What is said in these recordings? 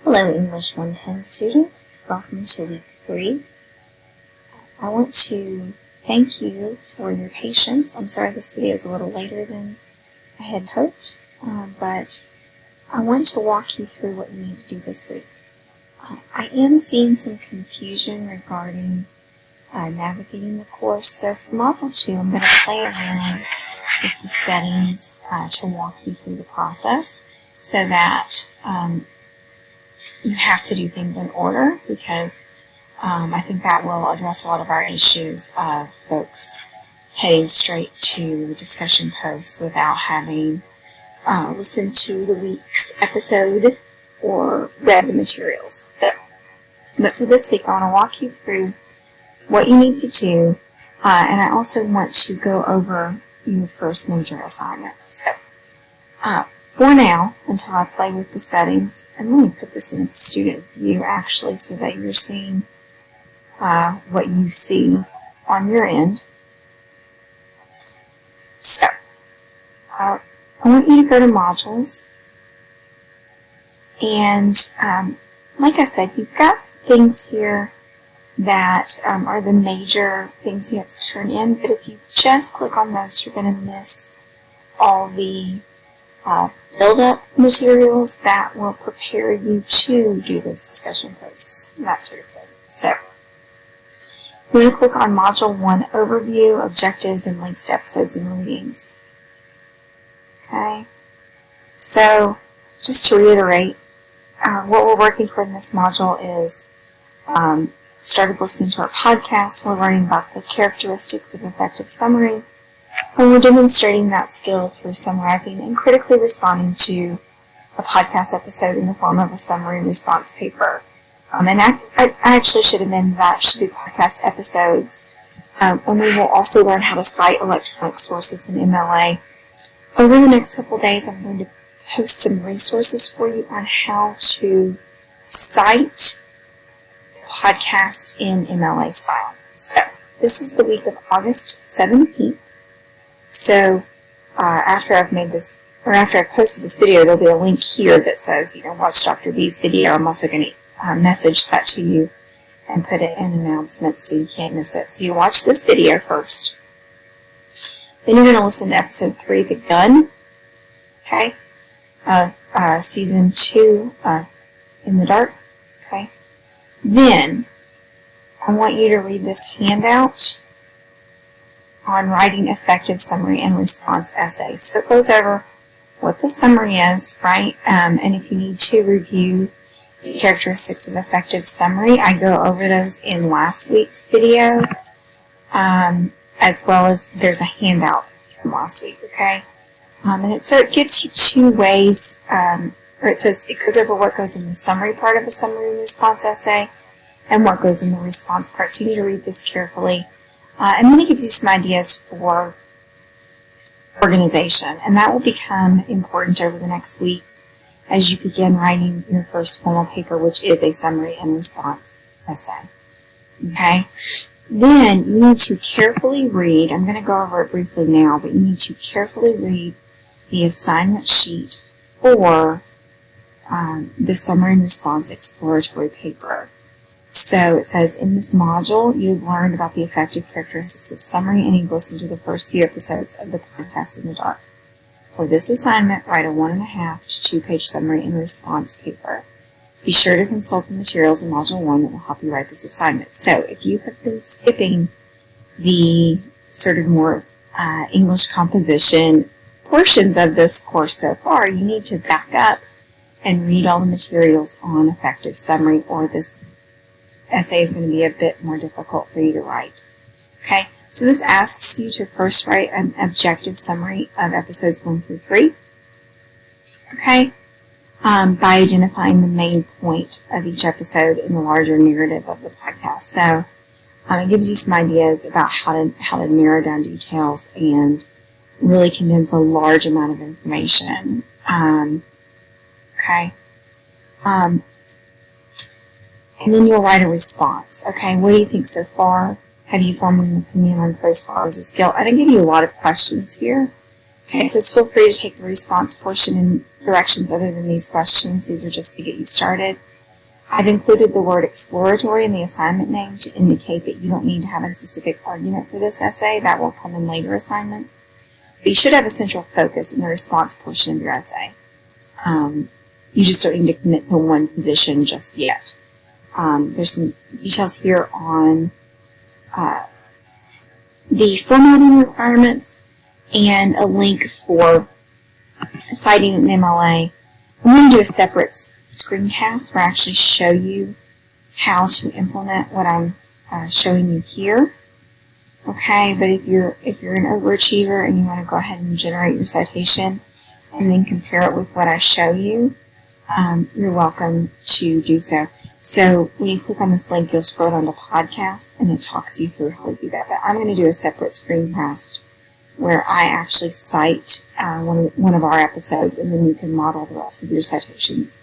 Hello English 110 students, welcome to week 3. I want to thank you for your patience. I'm sorry this video is a little later than I had hoped, but I want to walk you through what you need to do this week. I am seeing some confusion regarding navigating the course, so for Module 2 I'm going to play around with the settings to walk you through the process so that you have to do things in order, because I think that will address a lot of our issues of folks heading straight to discussion posts without having listened to the week's episode or read the materials. But for this week, I want to walk you through what you need to do, and I also want to go over your first major assignment. So, for now, until I play with the settings, and let me put this in student view actually so that you're seeing what you see on your end. So, I want you to go to modules, and like I said, you've got things here that are the major things you have to turn in, but if you just click on those, you're going to miss all the build-up materials that will prepare you to do those discussion posts and that sort of thing. So, we're going to click on Module 1 Overview, Objectives, and Links to Episodes and Readings. Okay, so just to reiterate, what we're working toward in this module is started listening to our podcast, we're learning about the characteristics of effective summary, and we're demonstrating that skill through summarizing and critically responding to a podcast episode in the form of a summary response paper. And I actually should have named that, should be podcast episodes. And we will also learn how to cite electronic sources in MLA. Over the next couple of days, I'm going to post some resources for you on how to cite podcasts in MLA style. So, this is the week of August 17th. So, after I've posted this video, there'll be a link here that says, watch Dr. B's video. I'm also going to message that to you and put it in announcements so you can't miss it. So you watch this video first. Then you're going to listen to episode 3, The Gun, okay, season 2, In the Dark, okay. Then, I want you to read this handout on writing effective summary and response essays. So it goes over what the summary is, right? And if you need to review the characteristics of effective summary, I go over those in last week's video, as well as there's a handout from last week, okay? So it gives you two ways, it goes over what goes in the summary part of a summary response essay and what goes in the response part. So you need to read this carefully. And then it gives you some ideas for organization, and that will become important over the next week as you begin writing your first formal paper, which is a summary and response essay. Okay? Then you need to carefully read, I'm going to go over it briefly now, but you need to carefully read the assignment sheet for the summary and response exploratory paper. So it says, in this module, you've learned about the effective characteristics of summary, and you've listened to the first few episodes of the podcast In the Dark. For this assignment, write a 1.5 to 2-page summary and response paper. Be sure to consult the materials in Module 1 that will help you write this assignment. So if you have been skipping the sort of more English composition portions of this course so far, you need to back up and read all the materials on effective summary, or this essay is going to be a bit more difficult for you to write. Okay, so this asks you to first write an objective summary of episodes 1 through 3. Okay, by identifying the main point of each episode in the larger narrative of the podcast. So it gives you some ideas about how to narrow down details and really condense a large amount of information. Okay. And then you'll write a response. Okay, what do you think so far? Have you formed an opinion on pros, versus guilt? I didn't give you a lot of questions here. Okay, it says feel free to take the response portion in directions other than these questions. These are just to get you started. I've included the word exploratory in the assignment name to indicate that you don't need to have a specific argument for this essay. That will come in later assignments. But you should have a central focus in the response portion of your essay. You just don't need to commit to one position just yet. There's some details here on the formatting requirements and a link for citing an MLA. I'm going to do a separate screencast where I actually show you how to implement what I'm showing you here. Okay, but if you're an overachiever and you want to go ahead and generate your citation and then compare it with what I show you, you're welcome to do so. So when you click on this link, you'll scroll down to podcasts and it talks you through how to do that. But I'm going to do a separate screencast where I actually cite one of our episodes, and then you can model the rest of your citations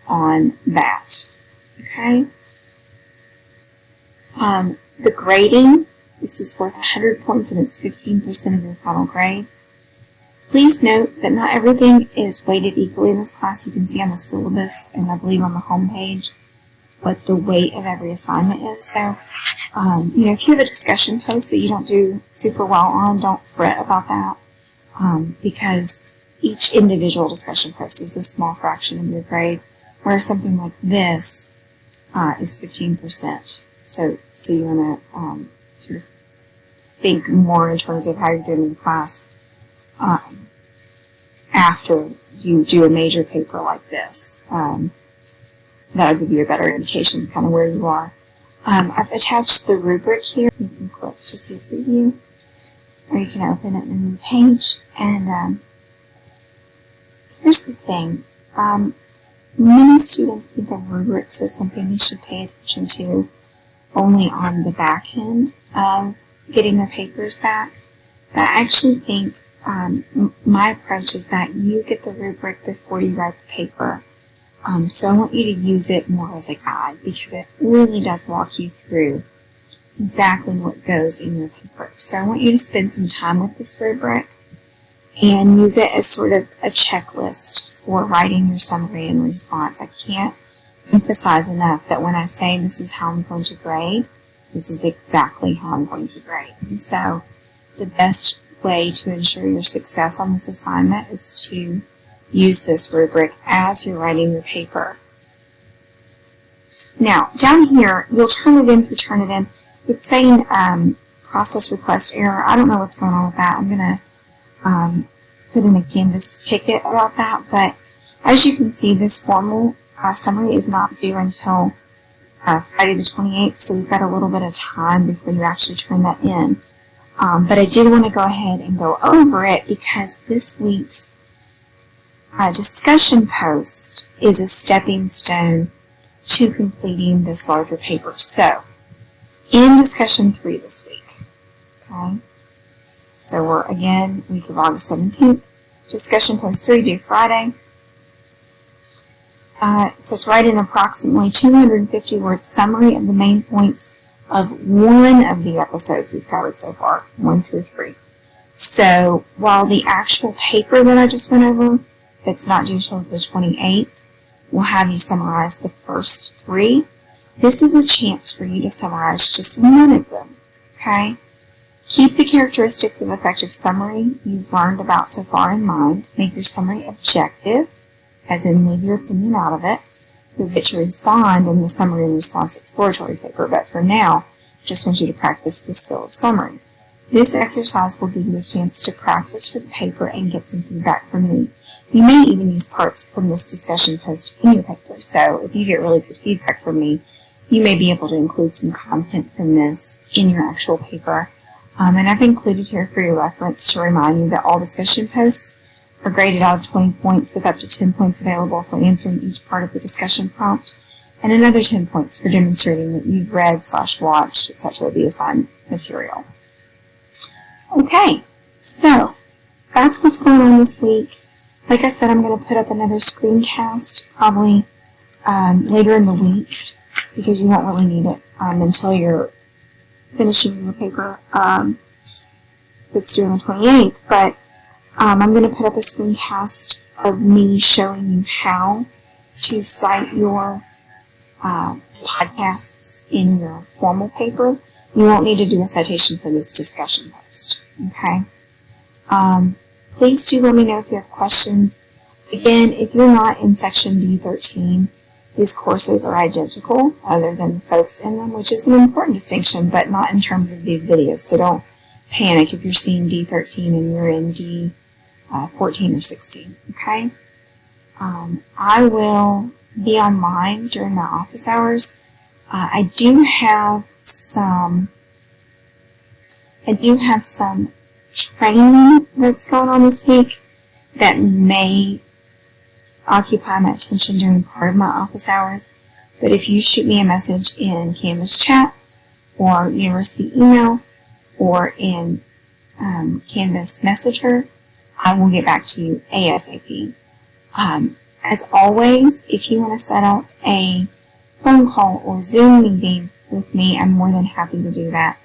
on that. Okay? The grading, this is worth 100 points and it's 15% of your final grade. Please note that not everything is weighted equally in this class. You can see on the syllabus and I believe on the home page what the weight of every assignment is. So, if you have a discussion post that you don't do super well on, don't fret about that, because each individual discussion post is a small fraction of your grade, whereas something like this is 15%. So you want to sort of think more in terms of how you're doing in the class after you do a major paper like this. That'll give you a better indication of kind of where you are. I've attached the rubric here. You can click to see a preview, or you can open it in a new page. And here's the thing. Many students think of rubrics as something they should pay attention to only on the back end of getting their papers back. But I actually think my approach is that you get the rubric before you write the paper. So I want you to use it more as a guide because it really does walk you through exactly what goes in your paper. So I want you to spend some time with this rubric and use it as sort of a checklist for writing your summary and response. I can't emphasize enough that when I say this is how I'm going to grade, this is exactly how I'm going to grade. And so the best way to ensure your success on this assignment is to use this rubric as you're writing your paper. Now, down here, you'll turn it in through Turnitin. It's saying process request error. I don't know what's going on with that. I'm going to put in a Canvas ticket about that. But as you can see, this formal summary is not due until Friday the 28th, so we've got a little bit of time before you actually turn that in. But I did want to go ahead and go over it because this week's discussion post is a stepping stone to completing this larger paper. So, in discussion 3 this week, okay, so we're again week of August 17th, discussion post 3 due Friday. It says write an approximately 250 word summary of the main points of one of the episodes we've covered so far, 1 through 3. So, while the actual paper that I just went over that's not due until the 28th will have you summarize the first 3. This is a chance for you to summarize just one of them, okay? Keep the characteristics of effective summary you've learned about so far in mind. Make your summary objective, as in leave your opinion out of it. You'll get to respond in the summary and response exploratory paper, but for now, I just want you to practice the skill of summary. This exercise will give you a chance to practice for the paper and get some feedback from me. You may even use parts from this discussion post in your paper, so if you get really good feedback from me, you may be able to include some content from this in your actual paper. And I've included here for your reference to remind you that all discussion posts are graded out of 20 points with up to 10 points available for answering each part of the discussion prompt, and another 10 points for demonstrating that you've read/watched, etc. the assigned material. Okay, so that's what's going on this week. Like I said, I'm going to put up another screencast probably later in the week because you won't really need it until you're finishing your paper that's due on the 28th. But I'm going to put up a screencast of me showing you how to cite your podcasts in your formal paper, you won't need to do a citation for this discussion post. Okay? Please do let me know if you have questions. Again, if you're not in section D13, these courses are identical other than the folks in them, which is an important distinction, but not in terms of these videos. So don't panic if you're seeing D13 and you're in D14 or 16. Okay? I will be online during my office hours. I do have some training that's going on this week that may occupy my attention during part of my office hours. But if you shoot me a message in Canvas chat or university email or in Canvas Messenger, I will get back to you ASAP. As always, if you want to set up a phone call or Zoom meeting with me, I'm more than happy to do that.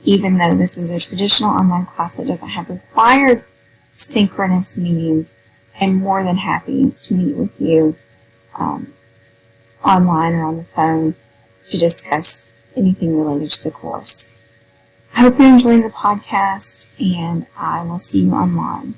Even though this is a traditional online class that doesn't have required synchronous meetings, I'm more than happy to meet with you online or on the phone to discuss anything related to the course. I hope you're enjoying the podcast, and I will see you online.